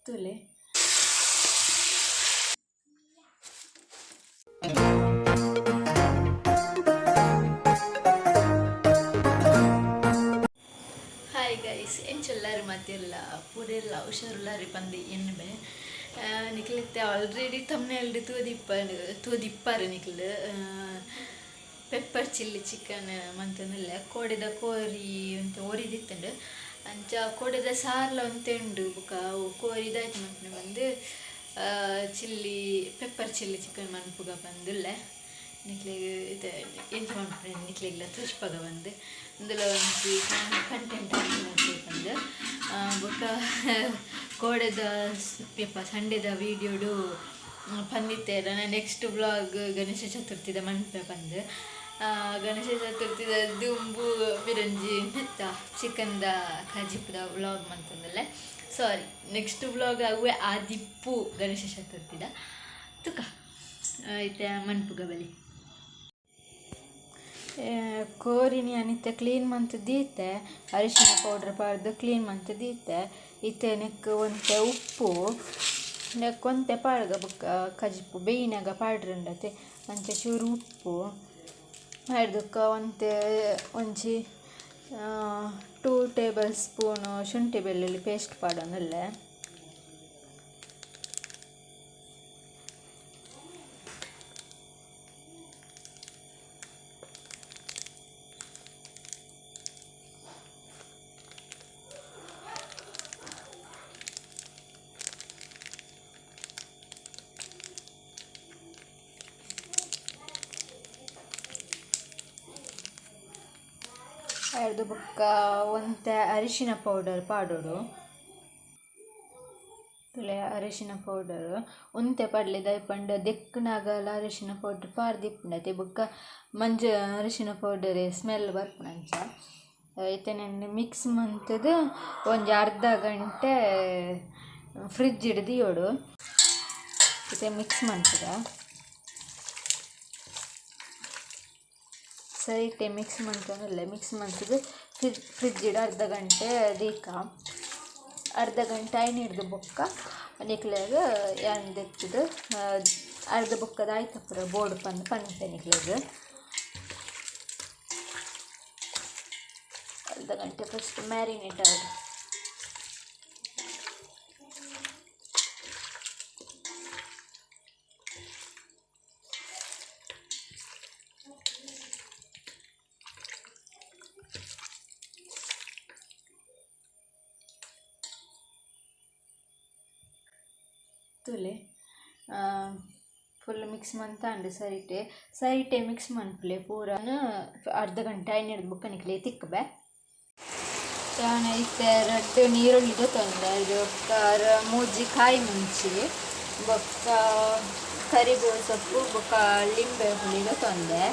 ತುಲೆ hi guys ಎಂಚೆಲ್ಲರು ಮತ್ತೆಲ್ಲ ಪೂರೆಲ್ಲ ಹುಷಾರುಲ್ಲಾರಿ ಪಂದು ಎಣ್ಣೆ ನಿಖಿಲಿತ್ತೆ ಆಲ್ರೆಡಿ ತಮ್ಮನೆಲ್ಡು ತೂದಿಪ್ಪಾರು ನಿಖಿಲ್ ಪೆಪ್ಪರ್ ಚಿಲ್ಲಿ ಚಿಕನ್ ಮಂತಂದಿಲ್ಲ ಕೋಡಿದ ಕೋರಿ ಅಂತ ಒರಿದಿತ್ತಂಡು ಅಂಚ ಕೋಡಿದ ಸಾರ್ಲ ಒಂತೆಂಡು ಬುಕ್ಕ ಕೋರಿದಾಯ್ತು ಮಂಪನೆ ಬಂದು ಚಿಲ್ಲಿ ಪೆಪ್ಪರ್ ಚಿಲ್ಲಿ ಚಿಕನ್ ಮನ್ಪುಗ ಬಂದುಲ್ಲ ನಿಕ್ಲಿಗೆ ಇದು ಎಂಚ ಮನ್ಪನೆ ನಿಕ್ಲಿಗ್ಲ ತುಷ್ಪಗ ಬಂದು అందులో ಒಂಚಿ ಕಂಟೆಂಟ್ ಬಂದು ಬೊಕ್ಕ ಕೋಡೆದ ಪೆಪ್ಪ ಸಂಡೆದ ವೀಡಿಯೋಡು ಪಂದಿತ್ತೇರ ನೆಕ್ಸ್ಟ್ ಬ್ಲಾಗ್ ಗಣೇಶ ಚತುರ್ಥಿದ ಮನ್ಪೆ ಬಂದು ಗಣೇಶ ಚತುರ್ಥಿದ ದುಂಬು ಬಿರಂಜಿ ಮೆತ್ತ ಚಿಕನ್ದ ಖಜಿಪ್ದ ವ್ಲಾಗ್ ಮಂತಂದಲ್ಲೇ ಸಾರಿ ನೆಕ್ಸ್ಟ್ ವ್ಲಾಗ್ ಆಗುವೆ ಆದಿಪ್ಪು ಗಣೇಶ ಚತುರ್ಥಿದ ತುಕ ಐತೆ ಮನ್ಪುಗ ಬಲಿ ಕೋರಿನಿ ಅನಿತ್ಯ ಕ್ಲೀನ್ ಮಂತ್ ದೀತೆ ಅರಿಶಿನ ಪೌಡ್ರ್ ಪಾಡ್ದು ಕ್ಲೀನ್ ಮಂತ್ ದೀತೆ ಇತ್ತೆ ನೆಕ್ ಒಂತೆ ಉಪ್ಪು ನೆಕ್ ಒಂತೆ ಪಾಡ್ಗ ಬುಕ್ಕ ಕಜಿಪ್ಪು ಬೇಯಿನಾಗ ಪಾಡ್ರಂಡತೆ ಅಂಚ ಚೂರು ಉಪ್ಪು ಹಿಡ್ದಕ್ಕ ಒಂಚಿ 2 ಟೇಬಲ್ ಸ್ಪೂನು ಶುಂಠಿ ಬೆಳ್ಳುಳ್ಳಿ ಪೇಸ್ಟ್ ಪಾಡೋನಲ್ಲೇ ಹಿಡ್ದು ಬುಕ್ಕ ಒಂತೆ ಅರಿಶಿನ ಪೌಡರ್ ಪಾಡೋಡು ತುಲೆ ಅರಿಶಿನ ಪೌಡರ್ ಒಂತೆ ಪಡ್ಲಿದ ಪಂಡ ದೆಕ್ಕನಾಗಲ ಅರಿಶಿನ ಪೌಡ್ರ್ ಪಾರ್ದಿಪ್ಪುಂಡತೆ ಬುಕ್ಕ ಮಂಜ ಅರಿಶಿನ ಪೌಡರ್ ಸ್ಮೆಲ್ ಬರ್ಪುನಂಚ ಐತೆನೆ ಮಿಕ್ಸ್ ಮಂತದು ಒಂಜಿ ಅರ್ಧ ಗಂಟೆ ಫ್ರಿಡ್ಜ್ ಹಿಡ್ದಿಯೋಡು ಐತೆ ಮಿಕ್ಸ್ ಮಂತದ ಸರಿ ಮಿಕ್ಸ್ ಮಂತನಲ್ಲ ಮಿಕ್ಸ್ ಮಂತದು ಫ್ರಿಡ್ಜ್ ಇಡ ಅರ್ಧ ಗಂಟೆ ದೀಕ ಅರ್ಧ ಗಂಟೆ ಐನು ಹಿಡ್ದು ಬೊಕ್ಕ ನಿಕ್ಲೆಗ್ ಎಂದೆತ್ತದು ಅರ್ಧ ಬೊಕ್ಕದ ಆಯ್ತಪ್ಪರ ಬೋರ್ಡ್ ಪಂತೆ ನಿಕ್ಲೆಗ್ ಅರ್ಧ ಗಂಟೆ ಫಸ್ಟ್ ಮ್ಯಾರಿನೇಟ್ ಆಗಿ ತುಲೆ ಫುಲ್ ಮಿಕ್ಸ್ ಮಂತಾಂಡು ಸರಿಟೆ ಮಿಕ್ಸ್ ಮನ್ಪುಲೆ ಪೂರನ ಅರ್ಧ ಗಂಟೆ ಐನು ಹಿಡ್ದು ಬುಕ್ಕ ನಿಕ್ಲೆ ತಿಕ್ಕಬೆ ಇತ್ತೆ ರಡ್ಡ್ ನೀರುಳ್ಳಿದ ತೊಂದೆ ಬೊಕ್ಕ ಮೂಜಿ ಕಾಯಿ ಮುಂಚಿ ಬೊಕ್ಕ ಕರಿಬೇವು ಸೊಪ್ಪು ಬೊಕ್ಕ ಲಿಂಬೆ ಹುಳಿದ ತೊಂದೆ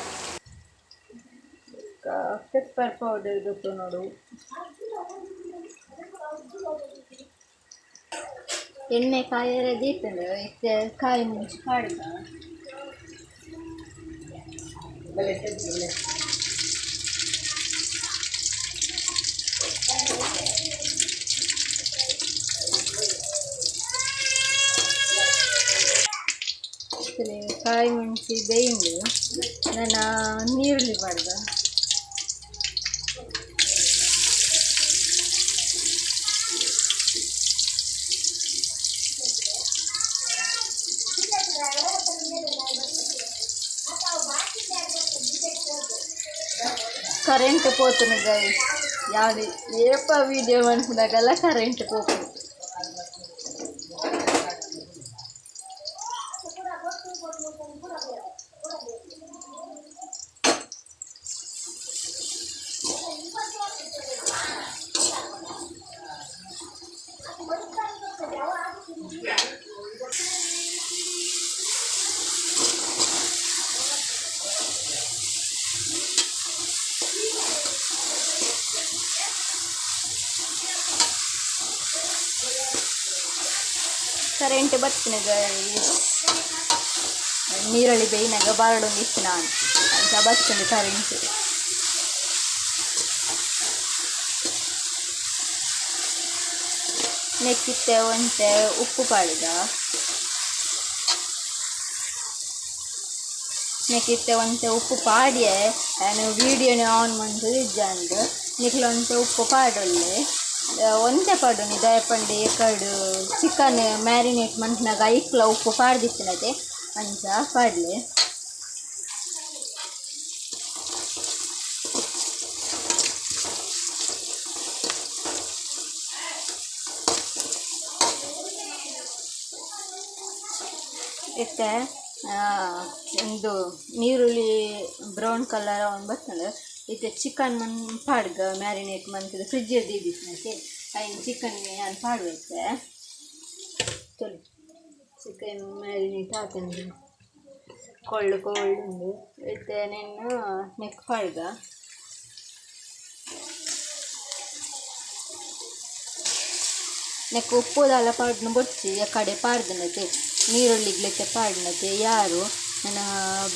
ಪೆಪ್ಪರ್ ಪೌಡರ್ ಗೊತ್ತು ನೋಡು ಎಣ್ಣೆ ಕಾಯರ ದೀತಂಡು ಇತ್ತೆ ಕಾಯಿ ಮುಂಚಿ ಕಾಡ್ದ ಕಾಯಿ ಮುಂಚಿ ಬೇಯಿಂಡು ನಾನು ನೀರುಳ್ಳಿ ಮಾಡ್ದ ಕರೆಂಟ್ పోతుంది గైస్ యాది ఏప వీడియో అనుకున్నాగల కరెంట్ పోతుంది ಕರೆಂಟ್ ಬರ್ತನಾಗ ನೀರುಳ್ಳಿ ಬೇಯಿನಾಗ ಬಾರಡೊಂದು ಇತ್ತು ನಾನು ಅಂತ ಬರ್ತದೆ ಕರೆಂಟ್. ನೆಕ್ಕಿತ್ತೆ ಒಂತೆ ಉಪ್ಪು ಪಾಡ್ದ ನೆಕ್ಕಿತ್ತೆ ಒಂತೆ ಉಪ್ಪು ಪಾಡಿಯೇ ನಾನು ವೀಡಿಯೋನೇ ಆನ್ ಮಾಡ್ದು ಇಜ್ಜಂಡು ನಿಕ್ಲ ಒಂತೆ ಉಪ್ಪು ಪಾಡೊಳ್ಳೆ ಒಂತೆ ಪಾಡು ದಯಪಂಡಿ ಎಕಡು ಚಿಕನ್ ಮ್ಯಾರಿನೇಟ್ ಮಂತ್ನಾಗ ಐಕ್ಲ ಉಪ್ಪು ಪಾಡ್ದಿತ್ತಿನದೆ ಅಂಚ ಪಾಡ್ಲೆ ಇತ್ತೆ ಇದು ನೀರುಳ್ಳಿ ಬ್ರೌನ್ ಕಲರ್ ಅವನು ಬರ್ತದೆ ಇತ್ತೆ ಚಿಕನ್ ಪಾಡ್ಗ ಮ್ಯಾರಿನೇಟ್ ಮಂತದ ಫ್ರಿಜ್ಜಲ್ಲಿ ದೀದಿತ್ತೆ ಐನು ಚಿಕನ್ಗೆ ನಾನು ಪಾಡ್ಬೇಕು ತೊಳಿ ಚಿಕನ್ ಮ್ಯಾರಿನೇಟ್ ಹಾಕಂಡು ಕೊಳ್ಳು ಉಂಡು ಇತ್ತೆ ನೀನು ನೆಕ್ ಪಾಡ್ಗ ನೆಕ್ ಉಪ್ಪುದಲ್ಲ ಪಾಡ್ನ ಬೊಚ್ಚಿ ಕಡೆ ಪಾಡ್ದನತೆ ನೀರುಳ್ಳಿಗ್ಲೆತ್ತೆ ಪಾಡ್ನತೆ ಯಾರು ನನ್ನ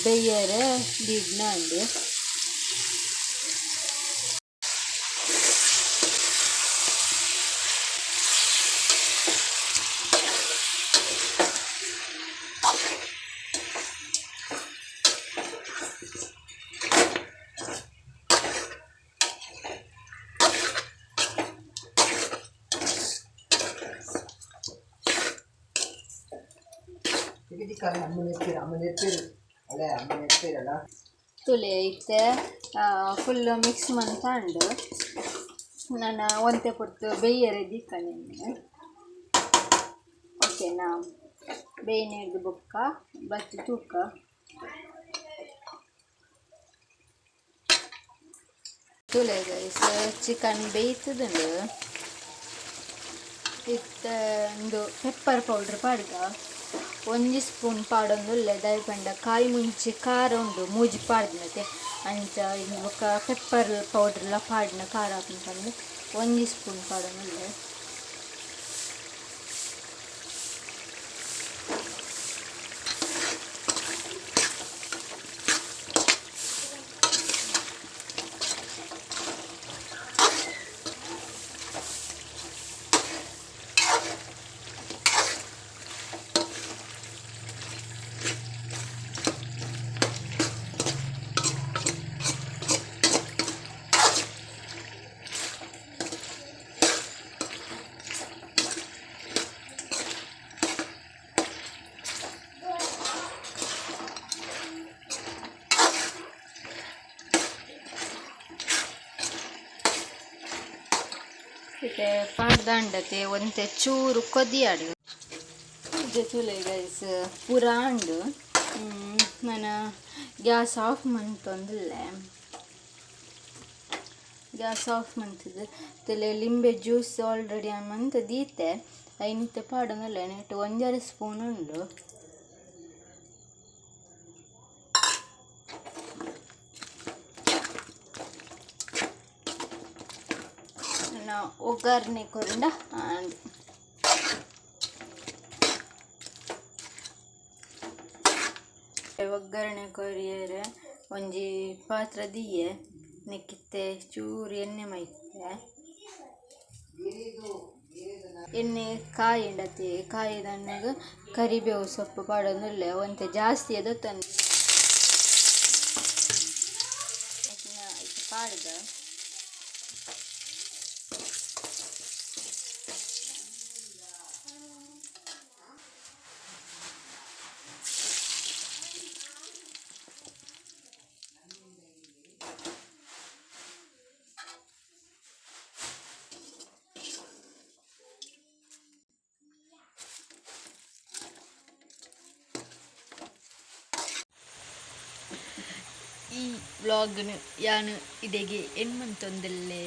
ಬೆಯ್ಯರೆ ದೀಡ್ನ ಅಂಡು ತುಲೆ ಇತ್ತೆ ಫುಲ್ಲು ಮಿಕ್ಸ್ ಮಂತಂಡು ನಾನು ಒಂತೆ ಪೊರ್ತು ಬೇಯರೆ ದಿಕ್ಕನೆ ಓಕೆನಾ ಬೇಯ್ನೆ ಹಿಡ್ದು ಬೊಕ್ಕ ಬತ್ತಿ ತೂಕ ತುಲೆ ಗೈಸ್ ಚಿಕನ್ ಬೇಯ್ತದುಂಡು ಇತ್ತೆ ಒಂದು ಪೆಪ್ಪರ್ ಪೌಡ್ರ್ ಪಾಡ್ಗ 1 ಸ್ಪೂನ್ ಪಾಡೊಂದುಲ್ಲೆ ದಯಪಂಡ ಕಾಯಿ ಮುಂಚೆ ಖಾರ ಉಂಡು ಮೂಜಿ ಪಾಡ್ನತೆ ಅಂಚ ಇನ್ನು ಬೊಕ್ಕ ಪೆಪ್ಪರ್ ಪೌಡ್ರೆಲ್ಲ ಪಾಡ್ನ ಖಾರ ಹಾಕಂತಂದು 1 ಸ್ಪೂನ್ ಪಾಡೊಂದುಲ್ಲೆ ಇತ್ತೆ ಪಾಡ್ದಂಡತೆ ಒಂತೆ ಚೂರು ಕೊದಿಯಾಡು ಇದು ತುಲೆ ಗೈಸ್ ಪೂರ ಉಂಡು ನಾನು ಗ್ಯಾಸ್ ಆಫ್ ಮಂತೊಂದುಲ್ಲೆ ಗ್ಯಾಸ್ ಆಫ್ ಮಂತದ್ದು ತಲೆ ಲಿಂಬೆ ಜ್ಯೂಸ್ ಆಲ್ರೆಡಿ ಮಂತ ದೀತೆ ಐನಿತ್ತೆ ಪಾಡೊಂದುಲ್ಲೆ ನೆಟ್ಟು 1 ಸ್ಪೂನ್ ಉಂಡು ಒಗ್ಗರಣೆ ಕೊರಂಡ ಒಗ್ಗರಣೆ ಕೊರಿಯರೆ ಒಂಜಿ ಪಾತ್ರ ದಿಯೆ ನೆಕ್ಕಿತ್ತೆ ಚೂರು ಎಣ್ಣೆ ಮೈತೆ ಎಣ್ಣೆ ಕಾಯಿಂಡತಿ ಕಾಯಿದಣ್ಣಗೆ ಕರಿಬೇವು ಸೊಪ್ಪು ಪಾಡೊಂದುಲ್ಲೆ ಒಂತೆ ಜಾಸ್ತಿ ಅದು ತಂದು ಪಾಡ್ಗ ಈ ವ್ಲಾಗ್ನು ಯಾನು ಇದೆಗೆ ಏನು ಮಂತೊಂದಲ್ಲೇ